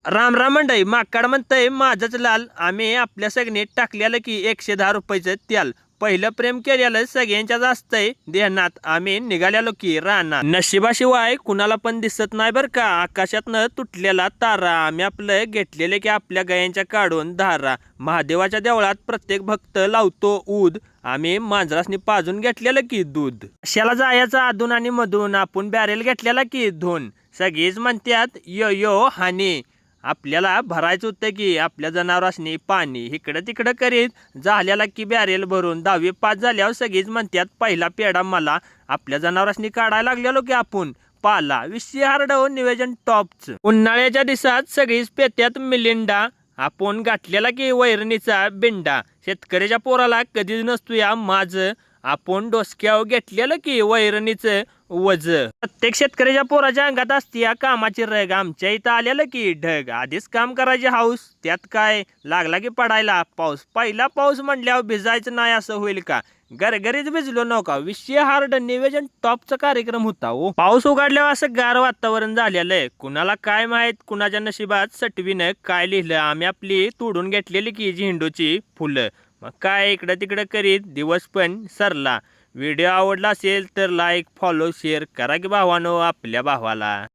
राम राम मंडई माकड म्हणतंय माझंच लाल आम्ही आपल्या सगळ्यांनी टाकलेलं की 110 रुपयाचं तेल पहिलं प्रेम केलेलं सगळ्यांच्याच असतंय ध्यानात आम्ही निघालेलो की रानात नशिबाशिवाय कुणाला पण दिसत नाही बरं का आकाशातनं तुटलेला तारा आम्ही आपलं घेतलेले की आपल्या गायांच्या काढून धारा महादेवाच्या देवळात प्रत्येक भक्त लावतो ऊद आम्ही मांजरासनी पाजून घेतलेलं की दूध कशाला जायचं अधून आणि मधून आपण बॅरेल घेतलेला की धुन सगळीच म्हणतात यो यो हानी आपल्याला भरायचं होतं की आपल्या जनावरांनी पाणी इकडं तिकडं करीत झाल्याला की बॅरेल भरून 10वी पास झाल्यावर सगळीच म्हणतात पहिला पेढा मला आपल्या जनावरांनी काढायला लागलेलो की आपण पाला विषय हार्डवून नियोजन टॉपच उन्हाळ्याच्या दिवसात सगळीच पेत्यात मिलिंडा आपण गाठलेला की वैरणीचा बिंडा शेतकऱ्याच्या पोराला कधीच नसतो या माझं आपण डोसक्यावर घेतलेलं की वैरणीचं वज प्रत्येक शेतकऱ्याच्या पोराच्या अंगात असते या कामाची रग आमच्या इथं आलेलं की ढग आधीच काम करायचे हाऊस त्यात काय लागला की पडायला पाऊस पहिला पाऊस म्हटल्यावर भिजायचं नाही असं होईल का गरगरीत भिजलो नका विषय हार्ड नियोजन टॉपचा कार्यक्रम होता हो पाऊस उघडल्यावर असं गार वातावरण झालेलं आहे कुणाला काय माहित कुणाच्या नशिबात सटवीनं काय लिहिलं आम्ही आपली तोडून घेतलेली की झेंडूची फुलं मग काय इकडं तिकडं करीत दिवस पण सरला व्हिडिओ आवडला असेल तर लाईक फॉलो शेअर करा की भावानो आपल्या भावाला